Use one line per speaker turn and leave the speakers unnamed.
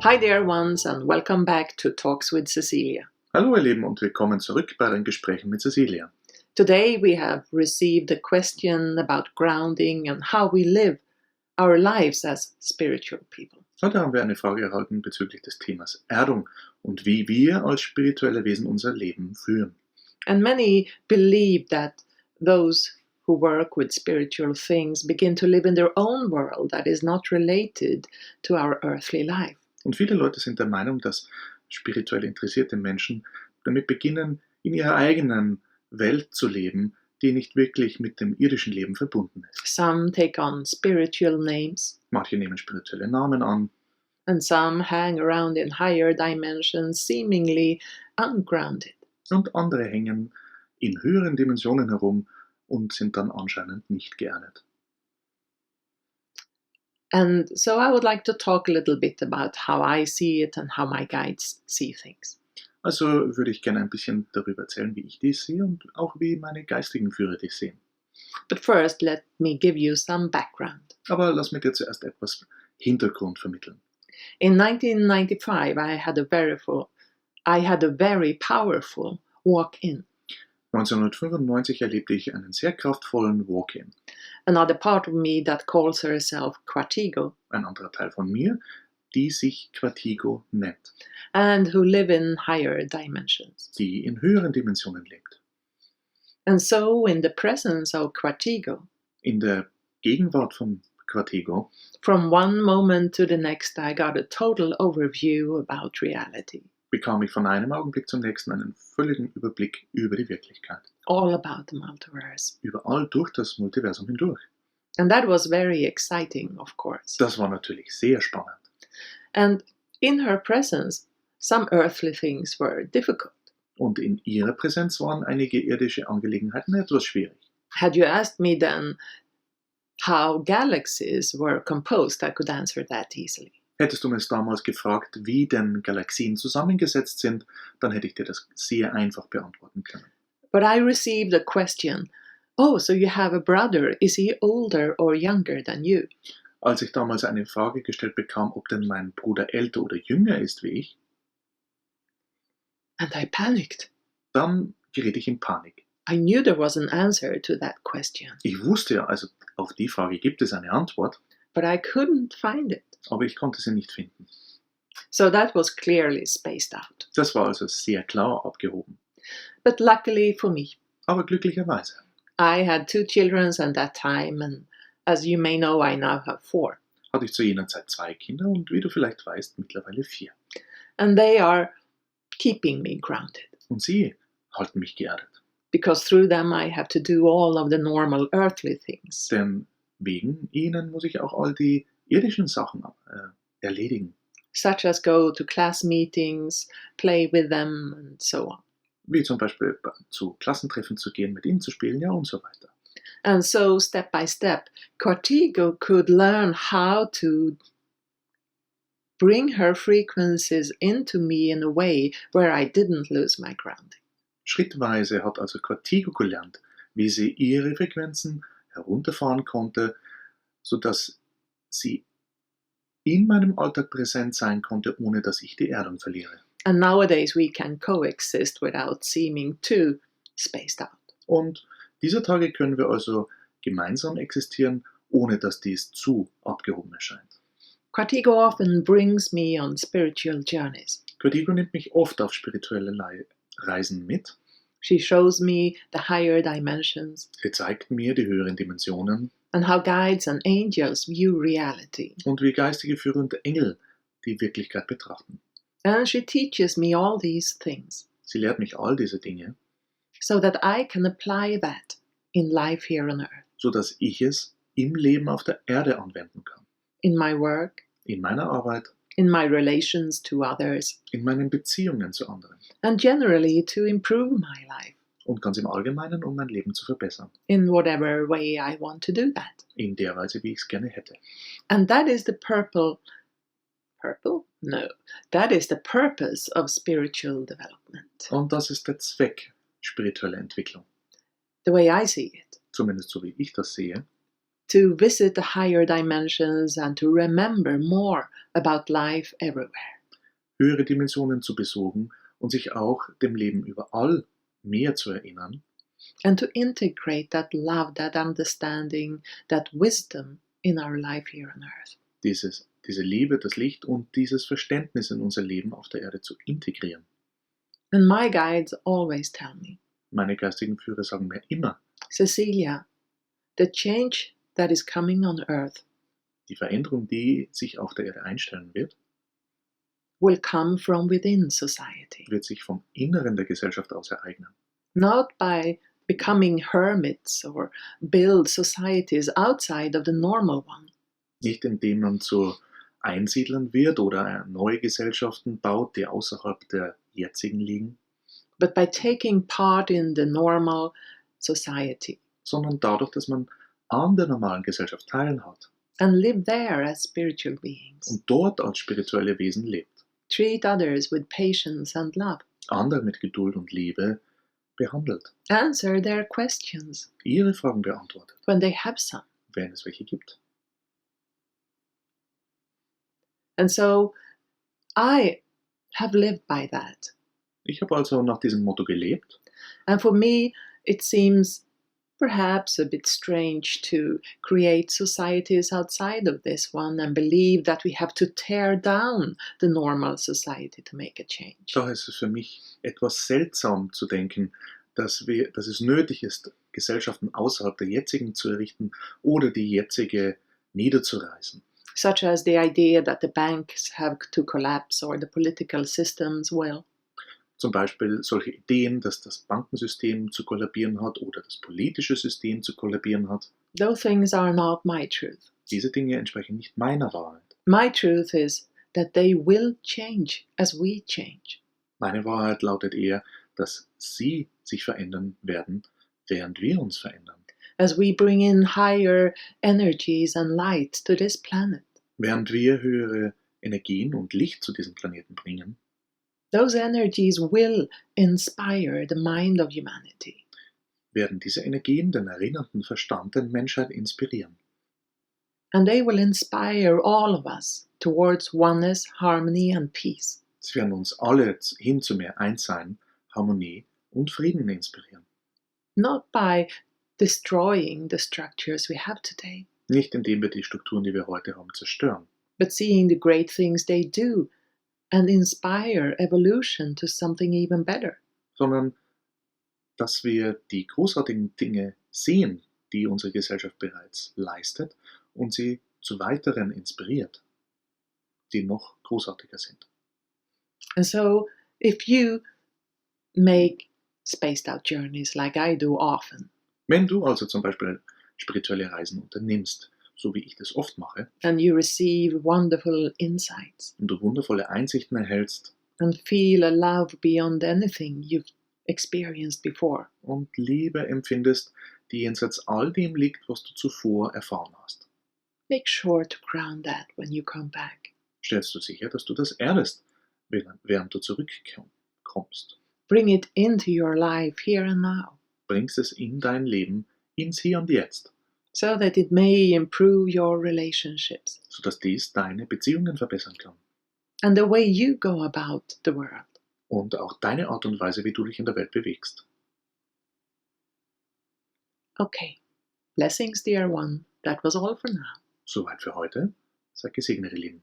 Hi there once and welcome back to Talks with Cecilia.
Hallo ihr Lieben und willkommen zurück bei den Gesprächen mit Cecilia.
Today we have received a question about grounding and how we live our lives as spiritual people.
Heute haben wir eine Frage erhalten bezüglich des Themas Erdung und wie wir als spirituelle Wesen unser Leben führen.
And many believe that those who work with spiritual things begin to live in their own world that is not related to our earthly life.
Und viele Leute sind der Meinung, dass spirituell interessierte Menschen damit beginnen, in ihrer eigenen Welt zu leben, die nicht wirklich mit dem irdischen Leben verbunden ist.
Some take on spiritual names,
Manche nehmen spirituelle Namen an
and some hang around in higher dimensions, seemingly ungrounded.
und andere hängen in höheren Dimensionen herum und sind dann anscheinend nicht geerdet.
And so I would like to talk a little bit about how I see it and how my guides see things.
Also würde ich gerne ein bisschen darüber erzählen, wie ich dies sehe und auch wie meine geistigen Führer dies sehen.
But first, let me give you some background.
Aber lass mir dir zuerst etwas Hintergrund vermitteln.
In 1995, I had a very powerful walk-in.
1995 erlebte ich einen sehr kraftvollen Walkin.
Another part of me that calls herself Quatigo,
Ein anderer Teil von mir, die sich Quatigo nennt,
and who live in higher dimensions.
die in höheren Dimensionen lebt.
And so, in the presence of Quatigo,
In der Gegenwart von Quatigo
from one moment to the next, I got a total overview about reality,
bekam ich von einem Augenblick zum nächsten einen völligen Überblick über die Wirklichkeit.
all about the multiverse.
Überall durch das Multiversum hindurch.
And that was very exciting, of course.
Das war natürlich sehr spannend.
And in her presence, some earthly things were difficult.
Und in ihrer Präsenz waren einige irdische Angelegenheiten etwas schwierig.
Had you asked me then how galaxies were composed, I could answer that easily.
Hättest du mich damals gefragt, wie denn Galaxien zusammengesetzt sind, dann hätte ich dir das sehr einfach beantworten können.
But I received a question, oh, so you have a brother, is he older or younger than you?
Als ich damals eine Frage gestellt bekam, ob denn mein Bruder älter oder jünger ist wie ich,
And I panicked.
dann geriet ich in Panik.
I knew there was an answer to that question,
Ich wusste ja, also auf die Frage gibt es eine Antwort,
but I couldn't find it.
aber ich konnte sie nicht finden.
So that was clearly spaced out.
Das war also sehr klar abgehoben.
But luckily for me,
Aber glücklicherweise
I had 2 children at that time, and as you may know, I now have 4.
hatte ich zu jener Zeit 2 Kinder und wie du vielleicht weißt, mittlerweile 4.
And they are keeping me grounded,
Und sie halten mich geerdet.
because through them I have to do all of the normal earthly things.
Denn wegen ihnen muss ich auch all die irdischen Sachen erledigen.
Such as go to class meetings, play with them, and so on.
Wie zum Beispiel zu Klassentreffen zu gehen, mit ihnen zu spielen, ja und so weiter.
And so, step by step, Cortigo could learn how to bring her frequencies into me in a way where I didn't lose my grounding.
Schrittweise hat also Quatigo gelernt, wie sie ihre Frequenzen herunterfahren konnte, sodass sie in meinem Alltag präsent sein konnte, ohne dass ich die Erdung verliere.
And nowadays we can coexist without seeming too spaced out.
Und dieser Tage können wir also gemeinsam existieren, ohne dass dies zu abgehoben erscheint.
Cortigo often brings me on spiritual journeys.
Quatigo nimmt mich oft auf spirituelle Reisen mit.
She shows me the higher dimensions
Sie zeigt mir die höheren Dimensionen
and how guides and angels view reality.
und wie geistige Führer und Engel die Wirklichkeit betrachten.
And she teaches me all these things
Sie lehrt mich all diese Dinge,
so that I can apply that in life here on earth,
sodass ich es im Leben auf der Erde anwenden kann.
in my work,
In meiner Arbeit,
in my relations to others,
in meinen Beziehungen zu anderen
and generally to improve my life
und ganz im Allgemeinen, um mein Leben zu verbessern.
in whatever way I want to do that.
In der Weise, wie ich es gerne hätte.
And that is the purpose of spiritual development,
Und das ist der Zweck spiritueller Entwicklung.
the way I see it.
Zumindest so wie ich das sehe.
to visit the higher dimensions and to remember more about life everywhere.
höhere Dimensionen zu besuchen und sich auch dem Leben überall mehr zu erinnern
And to integrate that love, that understanding, that wisdom in our life here on earth.
diese Liebe, das Licht und dieses Verständnis in unser Leben auf der Erde zu integrieren.
And my guides always tell me,
Meine geistigen Führer sagen mir immer,
Cecilia, the change that is coming on earth
die Veränderung, die sich auf der Erde einstellen wird,
will come from within society.
wird sich vom Inneren der Gesellschaft aus ereignen.
Not by becoming hermits or build societies outside of the normal one,
Nicht indem man zu Einsiedlern wird oder neue Gesellschaften baut, die außerhalb der jetzigen liegen,
but by taking part in the normal society
sondern dadurch, dass man an der normalen Gesellschaft teilhat
and live there as spiritual beings.
und dort als spirituelle Wesen lebt,
Treat others with patience and love.
andere mit Geduld und Liebe behandelt,
Answer their questions
ihre Fragen beantwortet,
when they have some.
wenn es welche gibt.
And so I have lived by that.
Ich habe also nach diesem Motto gelebt.
And for me, it seems perhaps a bit strange to create societies outside of this one and believe that we have to tear down the normal society to make a change.
Daher ist es für mich etwas seltsam zu denken, dass es nötig ist, Gesellschaften außerhalb der jetzigen zu errichten oder die jetzige niederzureißen.
Such as the idea that the banks have to collapse or the political systems will.
Zum Beispiel solche Ideen, dass das Bankensystem zu kollabieren hat oder das politische System zu kollabieren hat.
Those things are not my truth.
Diese Dinge entsprechen nicht meiner Wahrheit.
My truth is that they will change as we change.
Meine Wahrheit lautet eher, dass sie sich verändern werden, während wir uns verändern.
As we bring in higher energies and light to this planet.
Während wir höhere Energien und Licht zu diesem Planeten bringen,
Those energies will inspire the mind of humanity.
werden diese Energien den erinnernden Verstand der Menschheit inspirieren.
And they will inspire all of us towards oneness, harmony and peace.
Sie werden uns alle hin zu mehr Einssein, Harmonie und Frieden inspirieren.
Not by destroying the structures we have today,
Nicht indem wir die Strukturen, die wir heute haben, zerstören,
but seeing the great things they do and inspire evolution to something even better.
sondern dass wir die großartigen Dinge sehen, die unsere Gesellschaft bereits leistet und sie zu weiteren inspiriert, die noch großartiger sind.
And so, if you make spaced out journeys like I do often,
Wenn du also zum Beispiel spirituelle Reisen unternimmst, so wie ich das oft mache,
and you receive wonderful insights
und du wundervolle Einsichten erhältst
and feel a love beyond anything you've experienced before,
und Liebe empfindest, die jenseits all dem liegt, was du zuvor erfahren hast,
make sure to ground that when you come back.
stellst du sicher, dass du das erdest, während du zurückkommst.
Bring it into your life here and now,
Bringst es in dein Leben, ins Hier und Jetzt,
so that it may improve your relationships
sodass dies deine Beziehungen verbessern kann.
and the way you go about the world.
Und auch deine Art und Weise, wie du dich in der Welt bewegst.
Okay. Blessings, dear one. That was all for now.
Soweit für heute. Seid gesegnet, ihr Lieben.